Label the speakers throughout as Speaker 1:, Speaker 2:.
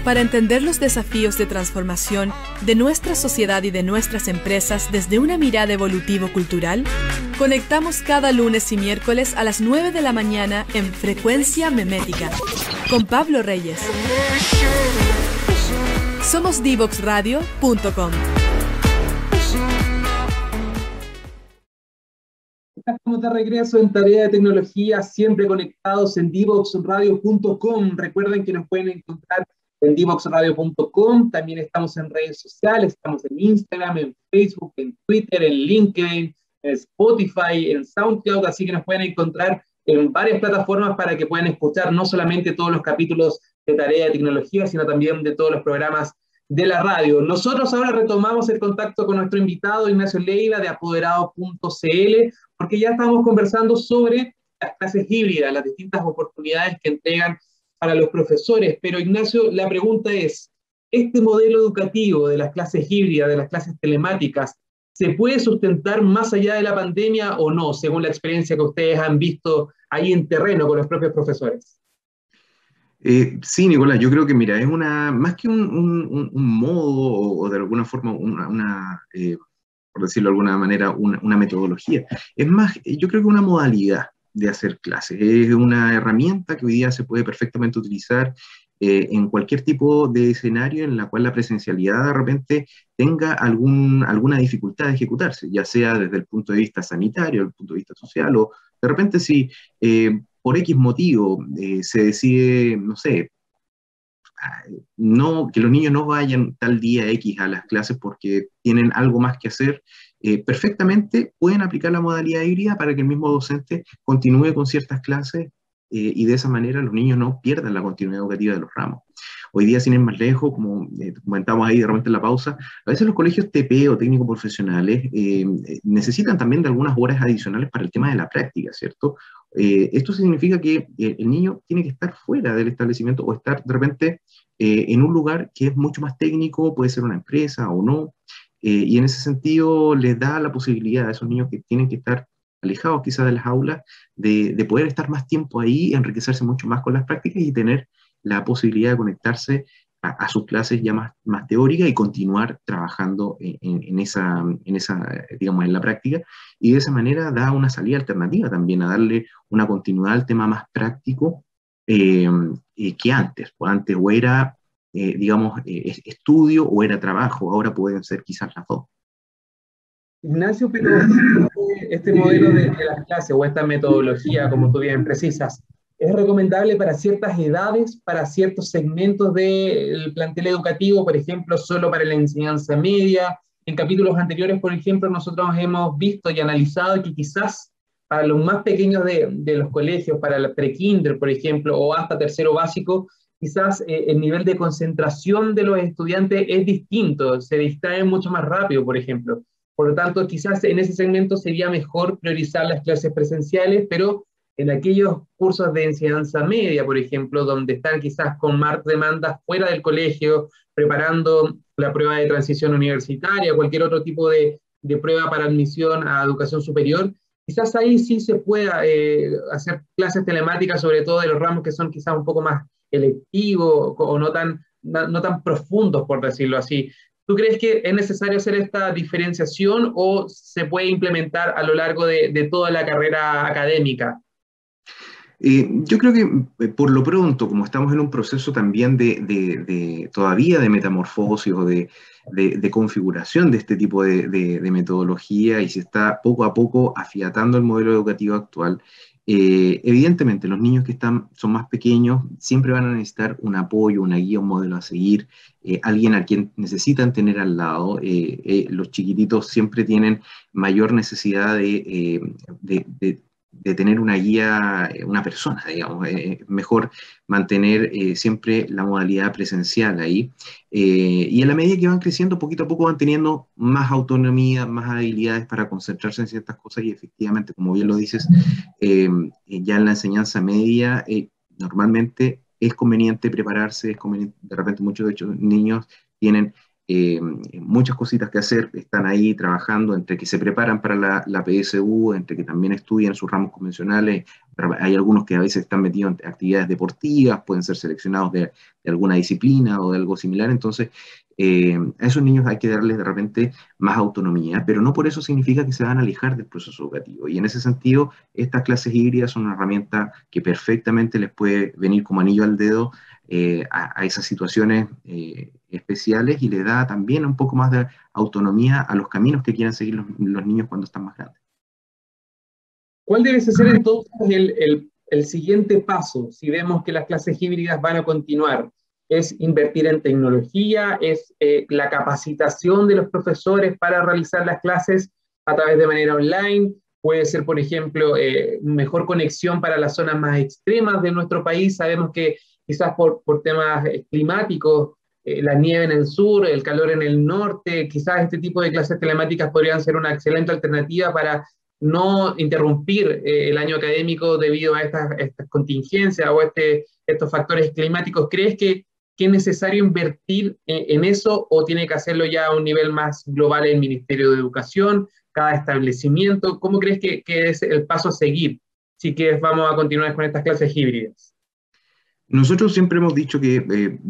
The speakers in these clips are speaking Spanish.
Speaker 1: Para entender los desafíos de transformación de nuestra sociedad y de nuestras empresas desde una mirada evolutivo-cultural, conectamos cada lunes y miércoles a las 9 de la mañana en Frecuencia Memética, con Pablo Reyes. Somos Divoxradio.com.
Speaker 2: Estamos de regreso en Tarea de Tecnología, siempre conectados en Divoxradio.com. Recuerden que nos pueden encontrar en Divoxradio.com. También estamos en redes sociales, estamos en Instagram, en Facebook, en Twitter, en LinkedIn, en Spotify, en SoundCloud, así que nos pueden encontrar en varias plataformas para que puedan escuchar no solamente todos los capítulos de Tarea de Tecnología, sino también de todos los programas de la radio. Nosotros ahora retomamos el contacto con nuestro invitado Ignacio Leiva de Apoderado.cl, porque ya estamos conversando sobre las clases híbridas, las distintas oportunidades que entregan para los profesores. Pero Ignacio, la pregunta es, ¿este modelo educativo de las clases híbridas, de las clases telemáticas, se puede sustentar más allá de la pandemia o no, según la experiencia que ustedes han visto ahí en terreno con los propios profesores?
Speaker 3: Sí, Nicolás, yo creo que, mira, es más que un modo o de alguna forma por decirlo de alguna manera, una metodología. Es más, yo creo que una modalidad de hacer clases. Es una herramienta que hoy día se puede perfectamente utilizar en cualquier tipo de escenario en la cual la presencialidad de repente tenga alguna dificultad de ejecutarse, ya sea desde el punto de vista sanitario, desde el punto de vista social, o de repente si por X motivo se decide, no sé, que los niños no vayan tal día X a las clases porque tienen algo más que hacer, perfectamente pueden aplicar la modalidad híbrida para que el mismo docente continúe con ciertas clases y de esa manera los niños no pierdan la continuidad educativa de los ramos. Hoy día, sin ir más lejos, como comentamos ahí de repente en la pausa, a veces los colegios TP o técnicos profesionales necesitan también de algunas horas adicionales para el tema de la práctica, ¿cierto? Esto significa que el niño tiene que estar fuera del establecimiento o estar de repente en un lugar que es mucho más técnico, puede ser una empresa o no, y en ese sentido les da la posibilidad a esos niños que tienen que estar alejados quizás de las aulas, de poder estar más tiempo ahí, enriquecerse mucho más con las prácticas y tener la posibilidad de conectarse a sus clases ya más teóricas y continuar trabajando en esa, digamos, en la práctica, y de esa manera da una salida alternativa también, a darle una continuidad al tema más práctico que antes. Pues antes o era, digamos, estudio o era trabajo, ahora pueden ser quizás las dos.
Speaker 2: Ignacio, pero este modelo de las clases o esta metodología, como tú bien precisas, ¿es recomendable para ciertas edades, para ciertos segmentos del plantel educativo, por ejemplo, solo para la enseñanza media? En capítulos anteriores, por ejemplo, nosotros hemos visto y analizado que quizás para los más pequeños de los colegios, para el pre-kinder, por ejemplo, o hasta tercero básico, quizás el nivel de concentración de los estudiantes es distinto, se distraen mucho más rápido, por ejemplo. Por lo tanto, quizás en ese segmento sería mejor priorizar las clases presenciales, pero en aquellos cursos de enseñanza media, por ejemplo, donde están quizás con más demandas fuera del colegio, preparando la prueba de transición universitaria, cualquier otro tipo de prueba para admisión a educación superior, quizás ahí sí se pueda hacer clases telemáticas, sobre todo de los ramos que son quizás un poco más electivos o no tan profundos, por decirlo así. ¿Tú crees que es necesario hacer esta diferenciación o se puede implementar a lo largo de toda la carrera académica?
Speaker 3: Yo creo que por lo pronto, como estamos en un proceso también todavía de metamorfosis o de configuración de este tipo de metodología, y se está poco a poco afiatando el modelo educativo actual, evidentemente los niños que son más pequeños siempre van a necesitar un apoyo, una guía, un modelo a seguir, alguien a quien necesitan tener al lado. Los chiquititos siempre tienen mayor necesidad de tener una guía, una persona, digamos. Mejor mantener siempre la modalidad presencial ahí. Y en la medida que van creciendo, poquito a poco van teniendo más autonomía, más habilidades para concentrarse en ciertas cosas, y efectivamente, como bien lo dices, ya en la enseñanza media, normalmente es conveniente prepararse, es conveniente, de repente muchos de estos niños tienen muchas cositas que hacer, están ahí trabajando entre que se preparan para la PSU, entre que también estudian sus ramos convencionales. Hay algunos que a veces están metidos en actividades deportivas, pueden ser seleccionados de alguna disciplina o de algo similar. Entonces, a esos niños hay que darles de repente más autonomía, pero no por eso significa que se van a alejar del proceso educativo. Y en ese sentido, estas clases híbridas son una herramienta que perfectamente les puede venir como anillo al dedo a esas situaciones especiales, y le da también un poco más de autonomía a los caminos que quieran seguir los niños cuando están más grandes.
Speaker 2: ¿Cuál debe ser entonces el siguiente paso si vemos que las clases híbridas van a continuar? ¿Es invertir en tecnología? ¿Es la capacitación de los profesores para realizar las clases a través de manera online? Puede ser, por ejemplo, mejor conexión para las zonas más extremas de nuestro país. Sabemos que quizás por temas climáticos, la nieve en el sur, el calor en el norte, quizás este tipo de clases telemáticas podrían ser una excelente alternativa para no interrumpir el año académico debido a estas contingencias o estos factores climáticos. ¿Crees que es necesario invertir en eso, o tiene que hacerlo ya a un nivel más global el Ministerio de Educación, cada establecimiento? ¿Cómo crees que es el paso a seguir si que vamos a continuar con estas clases híbridas?
Speaker 3: Nosotros siempre hemos dicho que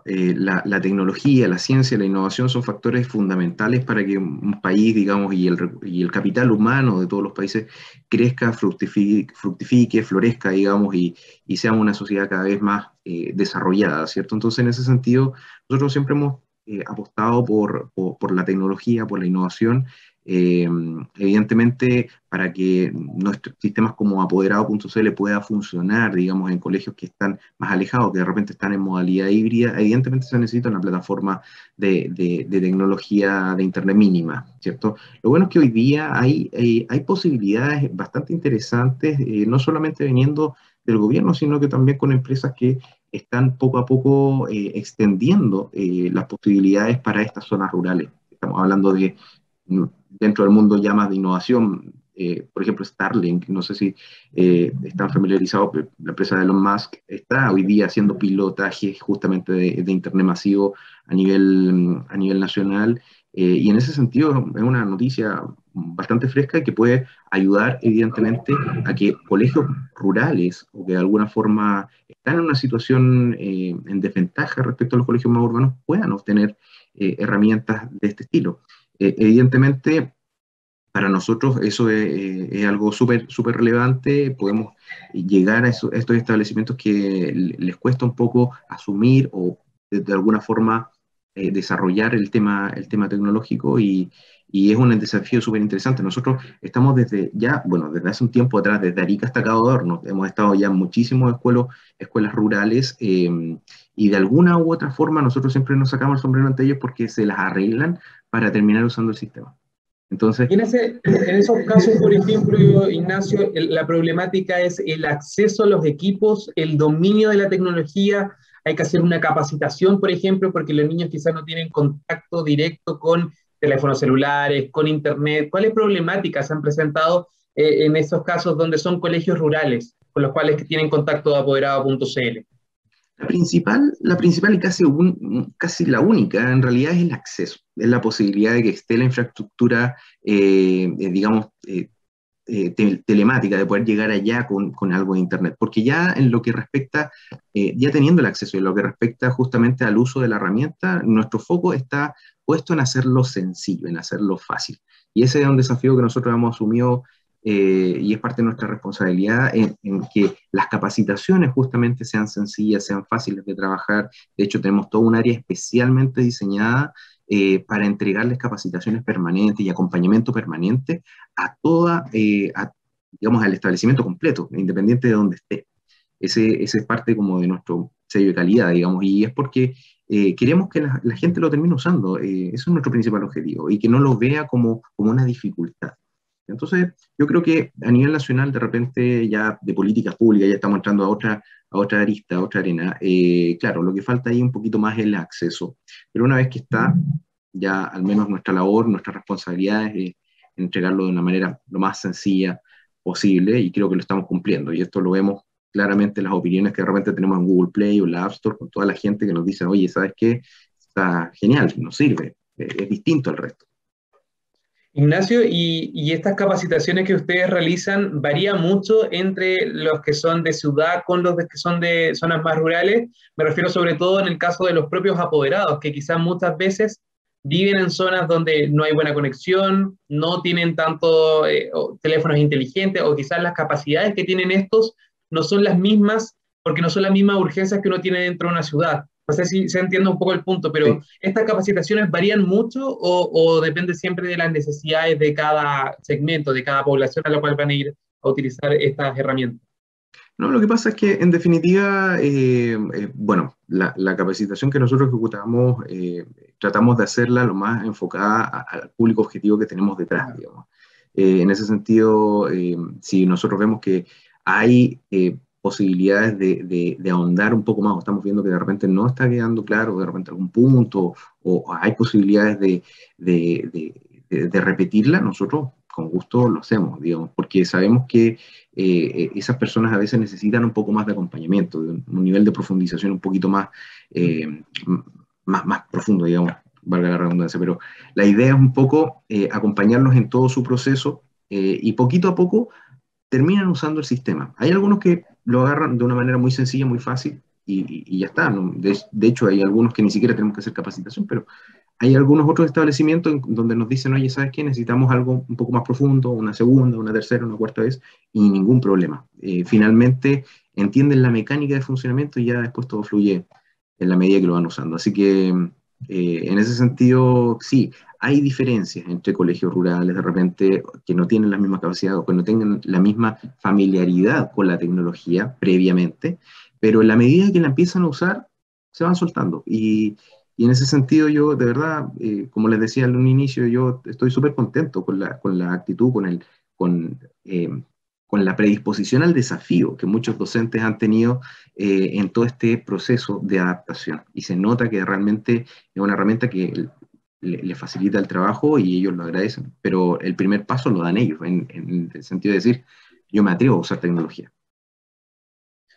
Speaker 3: la tecnología, la ciencia, la innovación son factores fundamentales para que un país, digamos, y el capital humano de todos los países crezca, fructifique, florezca, digamos, y seamos una sociedad cada vez más desarrollada, ¿cierto? Entonces, en ese sentido, nosotros siempre hemos apostado por la tecnología, por la innovación. Evidentemente, para que nuestros sistemas como apoderado.cl pueda funcionar, digamos, en colegios que están más alejados, que de repente están en modalidad híbrida, evidentemente se necesita una plataforma de tecnología de internet mínima, ¿cierto? Lo bueno es que hoy día hay posibilidades bastante interesantes, no solamente viniendo del gobierno, sino que también con empresas que están poco a poco extendiendo las posibilidades para estas zonas rurales. Estamos hablando de dentro del mundo ya más de innovación, por ejemplo Starlink, no sé si están familiarizados, la empresa de Elon Musk está hoy día haciendo pilotajes justamente de Internet masivo a nivel nacional, y en ese sentido es una noticia bastante fresca y que puede ayudar evidentemente a que colegios rurales, o que de alguna forma están en una situación en desventaja respecto a los colegios más urbanos, puedan obtener herramientas de este estilo. Evidentemente, para nosotros eso es algo súper relevante. Podemos llegar a estos establecimientos que les cuesta un poco asumir o de alguna forma desarrollar el tema tecnológico, y es un desafío súper interesante. Nosotros estamos desde hace un tiempo atrás, desde Arica hasta Cabo de Hornos, hemos estado ya en muchísimas escuelas rurales, y de alguna u otra forma nosotros siempre nos sacamos el sombrero ante ellos porque se las arreglan para terminar usando el sistema. Entonces,
Speaker 2: en esos casos, por ejemplo, Ignacio, la problemática es el acceso a los equipos, el dominio de la tecnología. Hay que hacer una capacitación, por ejemplo, porque los niños quizás no tienen contacto directo con teléfonos celulares, con internet. ¿Cuáles problemáticas se han presentado en esos casos donde son colegios rurales con los cuales tienen contacto de apoderado.cl?
Speaker 3: La principal y casi la única, en realidad, es el acceso, es la posibilidad de que esté la infraestructura, telemática, de poder llegar allá con algo de internet, porque ya en lo que respecta, ya teniendo el acceso, en lo que respecta justamente al uso de la herramienta, nuestro foco está puesto en hacerlo sencillo, en hacerlo fácil, y ese es un desafío que nosotros hemos asumido, y es parte de nuestra responsabilidad en que las capacitaciones justamente sean sencillas, sean fáciles de trabajar. De hecho, tenemos todo un área especialmente diseñada para entregarles capacitaciones permanentes y acompañamiento permanente a digamos, al establecimiento completo, independiente de donde esté. Ese es parte como de nuestro sello de calidad, digamos, y es porque queremos que la gente lo termine usando. Eso es nuestro principal objetivo, y que no lo vea como una dificultad. Entonces, yo creo que a nivel nacional, de repente, ya de políticas públicas, ya estamos entrando a otra arista, a otra arena. Claro, lo que falta ahí un poquito más es el acceso. Pero una vez que está, ya al menos nuestra labor, nuestra responsabilidad es entregarlo de una manera lo más sencilla posible, y creo que lo estamos cumpliendo. Y esto lo vemos claramente en las opiniones que de repente tenemos en Google Play o en la App Store, con toda la gente que nos dice, oye, ¿sabes qué? está genial, nos sirve, es distinto al resto.
Speaker 2: Ignacio, y estas capacitaciones que ustedes realizan varía mucho entre los que son de ciudad con los que son de zonas más rurales. Me refiero sobre todo en el caso de los propios apoderados, que quizás muchas veces viven en zonas donde no hay buena conexión, no tienen tanto teléfonos inteligentes, o quizás las capacidades que tienen estos no son las mismas, porque no son las mismas urgencias que uno tiene dentro de una ciudad. No sé si se entiende un poco el punto, pero
Speaker 3: Sí.
Speaker 2: ¿estas capacitaciones varían mucho o depende siempre de las necesidades de cada segmento, de cada población a la cual van a ir a utilizar estas herramientas?
Speaker 3: No, lo que pasa es que en definitiva, bueno, la capacitación que nosotros ejecutamos, tratamos de hacerla lo más enfocada al público objetivo que tenemos detrás, digamos. En ese sentido, si nosotros vemos que hay posibilidades de ahondar un poco más, o estamos viendo que de repente no está quedando claro, de repente algún punto, o hay posibilidades de repetirla, nosotros con gusto lo hacemos, digamos, porque sabemos que esas personas a veces necesitan un poco más de acompañamiento, de un nivel de profundización un poquito más profundo, digamos, valga la redundancia, pero la idea es un poco acompañarlos en todo su proceso y poquito a poco terminan usando el sistema. Hay algunos que lo agarran de una manera muy sencilla, muy fácil, y ya está, ¿no? De hecho, hay algunos que ni siquiera tenemos que hacer capacitación, pero hay algunos otros establecimientos donde nos dicen, oye, ¿sabes qué? Necesitamos algo un poco más profundo, una segunda, una tercera, una cuarta vez, y ningún problema. Finalmente entienden la mecánica de funcionamiento y ya después todo fluye en la medida que lo van usando. Así que en ese sentido, sí, hay diferencias entre colegios rurales, de repente, que no tienen las mismas capacidades o que no tengan la misma familiaridad con la tecnología previamente, pero en la medida que la empiezan a usar, se van soltando. Y en ese sentido yo, de verdad, como les decía en un inicio, yo estoy súper contento con la actitud, con la predisposición al desafío que muchos docentes han tenido en todo este proceso de adaptación. Y se nota que realmente es una herramienta que le facilita el trabajo y ellos lo agradecen. Pero el primer paso lo dan ellos, en el sentido de decir, yo me atrevo a usar tecnología.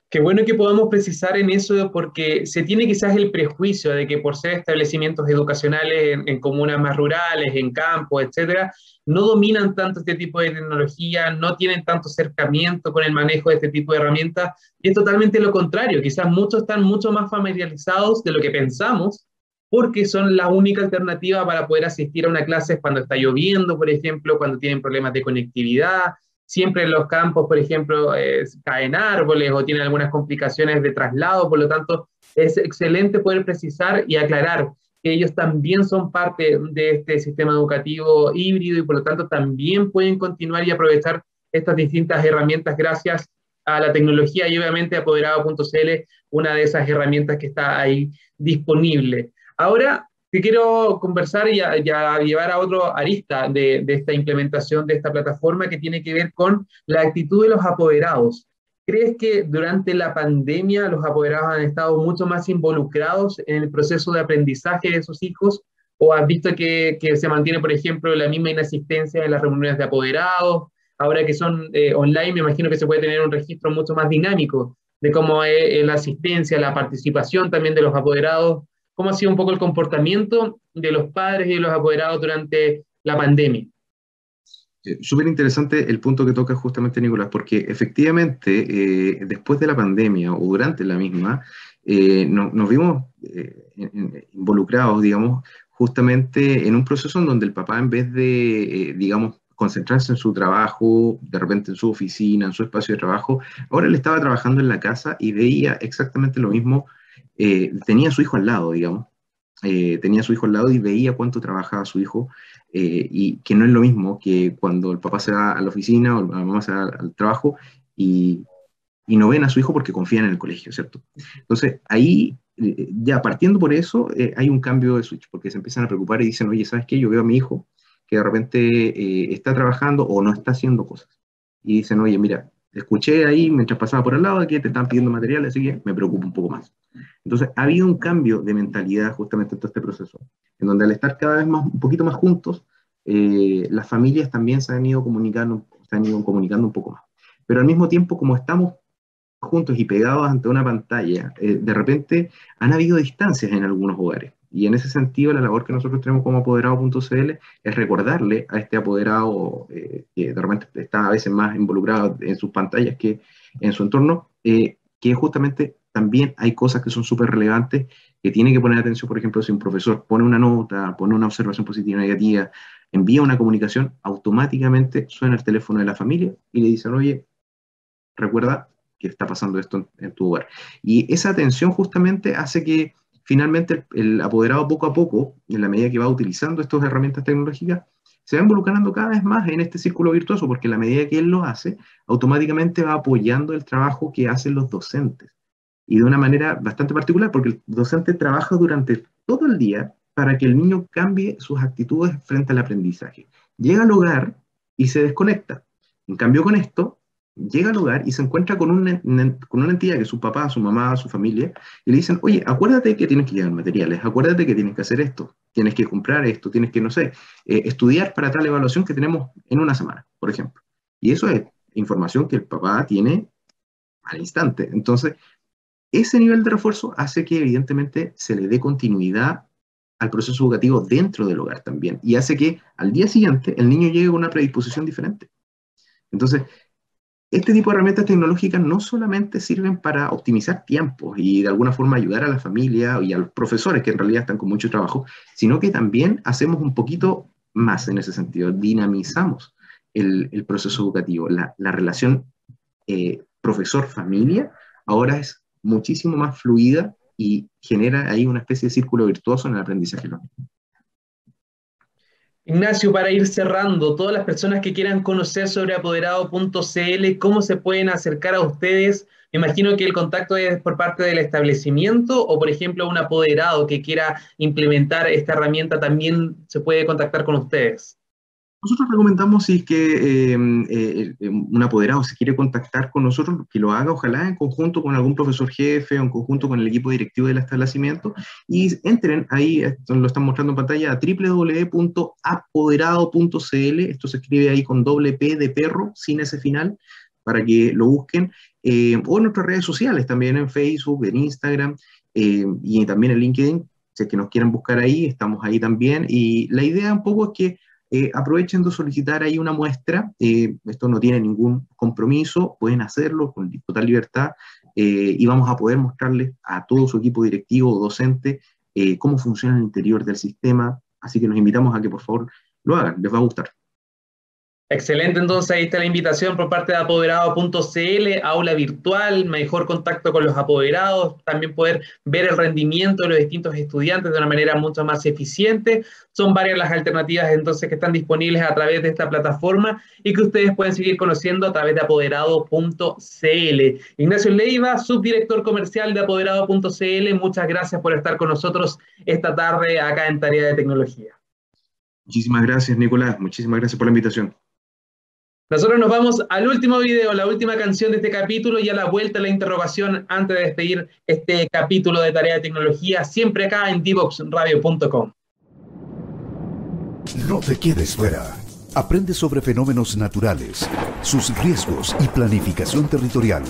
Speaker 2: Qué bueno que podamos precisar en eso, porque se tiene quizás el prejuicio de que por ser establecimientos educacionales en comunas más rurales, en campos, etcétera, no dominan tanto este tipo de tecnología, no tienen tanto acercamiento con el manejo de este tipo de herramientas, y es totalmente lo contrario. Quizás muchos están mucho más familiarizados de lo que pensamos, porque son la única alternativa para poder asistir a una clase cuando está lloviendo, por ejemplo, cuando tienen problemas de conectividad. Siempre en los campos, por ejemplo, caen árboles o tienen algunas complicaciones de traslado, por lo tanto, es excelente poder precisar y aclarar que ellos también son parte de este sistema educativo híbrido y por lo tanto también pueden continuar y aprovechar estas distintas herramientas gracias a la tecnología y obviamente apoderado.cl, una de esas herramientas que está ahí disponible. Ahora, te quiero conversar y a llevar a otro arista de esta implementación de esta plataforma que tiene que ver con la actitud de los apoderados. ¿Crees que durante la pandemia los apoderados han estado mucho más involucrados en el proceso de aprendizaje de sus hijos? ¿O has visto que se mantiene, por ejemplo, la misma inasistencia en las reuniones de apoderados? Ahora que son online, me imagino que se puede tener un registro mucho más dinámico de cómo es la asistencia, la participación también de los apoderados. ¿Cómo ha sido un poco el comportamiento de los padres y de los apoderados durante la pandemia?
Speaker 3: Súper interesante el punto que toca justamente Nicolás, porque efectivamente después de la pandemia o durante la misma, nos vimos involucrados, digamos, justamente en un proceso en donde el papá, en vez de, digamos, concentrarse en su trabajo, de repente en su oficina, en su espacio de trabajo, ahora él estaba trabajando en la casa y veía exactamente lo mismo. Tenía a su hijo al lado, digamos, tenía a su hijo al lado y veía cuánto trabajaba su hijo, y que no es lo mismo que cuando el papá se va a la oficina o la mamá se va al trabajo y no ven a su hijo porque confían en el colegio, ¿cierto? Entonces, ahí, ya partiendo por eso, hay un cambio de switch, porque se empiezan a preocupar y dicen, oye, ¿sabes qué? Yo veo a mi hijo que de repente está trabajando o no está haciendo cosas. Y dicen, oye, mira, escuché ahí mientras pasaba por al lado de que te están pidiendo material, así que me preocupa un poco más. Entonces, ha habido un cambio de mentalidad justamente en todo este proceso, en donde al estar cada vez más, un poquito más juntos, las familias también se han ido comunicando un poco más. Pero al mismo tiempo, como estamos juntos y pegados ante una pantalla, de repente han habido distancias en algunos hogares. Y en ese sentido, la labor que nosotros tenemos como apoderado.cl es recordarle a este apoderado que de repente está a veces más involucrado en sus pantallas que en su entorno, que justamente también hay cosas que son súper relevantes, que tiene que poner atención. Por ejemplo, si un profesor pone una nota, pone una observación positiva o negativa, envía una comunicación, automáticamente suena el teléfono de la familia y le dicen, oye, recuerda que está pasando esto en tu hogar. Y esa atención justamente hace que finalmente el apoderado poco a poco, en la medida que va utilizando estas herramientas tecnológicas, se va involucrando cada vez más en este círculo virtuoso, porque en la medida que él lo hace, automáticamente va apoyando el trabajo que hacen los docentes. Y de una manera bastante particular, porque el docente trabaja durante todo el día para que el niño cambie sus actitudes frente al aprendizaje. Llega al hogar y se desconecta. En cambio, con esto, llega al hogar y se encuentra con una entidad que es su papá, su mamá, su familia, y le dicen, oye, acuérdate que tienes que llevar materiales, acuérdate que tienes que hacer esto, tienes que comprar esto, tienes que, no sé, estudiar para tal evaluación que tenemos en una semana, por ejemplo. Y eso es información que el papá tiene al instante. Entonces, ese nivel de refuerzo hace que evidentemente se le dé continuidad al proceso educativo dentro del hogar también, y hace que al día siguiente el niño llegue con una predisposición diferente. Entonces, este tipo de herramientas tecnológicas no solamente sirven para optimizar tiempos y de alguna forma ayudar a la familia y a los profesores que en realidad están con mucho trabajo, sino que también hacemos un poquito más en ese sentido, dinamizamos el proceso educativo. La relación profesor-familia ahora es muchísimo más fluida y genera ahí una especie de círculo virtuoso en el aprendizaje.
Speaker 2: Ignacio, para ir cerrando, todas las personas que quieran conocer sobre apoderado.cl, ¿cómo se pueden acercar a ustedes? Me imagino que el contacto es por parte del establecimiento o, por ejemplo, un apoderado que quiera implementar esta herramienta también se puede contactar con ustedes.
Speaker 3: Nosotros recomendamos, si es que un apoderado se quiere contactar con nosotros, que lo haga ojalá en conjunto con algún profesor jefe o en conjunto con el equipo directivo del establecimiento, y entren ahí, lo están mostrando en pantalla, a www.apoderado.cl. Esto se escribe ahí con doble P de perro, sin ese final, para que lo busquen, o en nuestras redes sociales, también en Facebook, en Instagram, y también en LinkedIn. Si es que nos quieren buscar ahí, estamos ahí también, y la idea un poco es que aprovechen de solicitar ahí una muestra. Esto no tiene ningún compromiso, pueden hacerlo con total libertad, y vamos a poder mostrarles a todo su equipo directivo o docente cómo funciona el interior del sistema, así que los invitamos a que por favor lo hagan, les va a gustar.
Speaker 2: Excelente, entonces ahí está la invitación por parte de apoderado.cl, aula virtual, mejor contacto con los apoderados, también poder ver el rendimiento de los distintos estudiantes de una manera mucho más eficiente. Son varias las alternativas entonces que están disponibles a través de esta plataforma y que ustedes pueden seguir conociendo a través de apoderado.cl. Ignacio Leiva, subdirector comercial de apoderado.cl, muchas gracias por estar con nosotros esta tarde acá en Tarea de Tecnología.
Speaker 3: Muchísimas gracias, Nicolás, muchísimas gracias por la invitación.
Speaker 2: Nosotros nos vamos al último video, la última canción de este capítulo, y a la vuelta la interrogación antes de despedir este capítulo de Tarea de Tecnología, siempre acá en divoxradio.com.
Speaker 4: No te quedes fuera. Aprende sobre fenómenos naturales, sus riesgos y planificación territorial.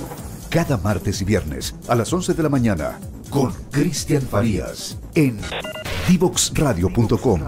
Speaker 4: Cada martes y viernes a las 11 de la mañana con Cristian Farías en divoxradio.com.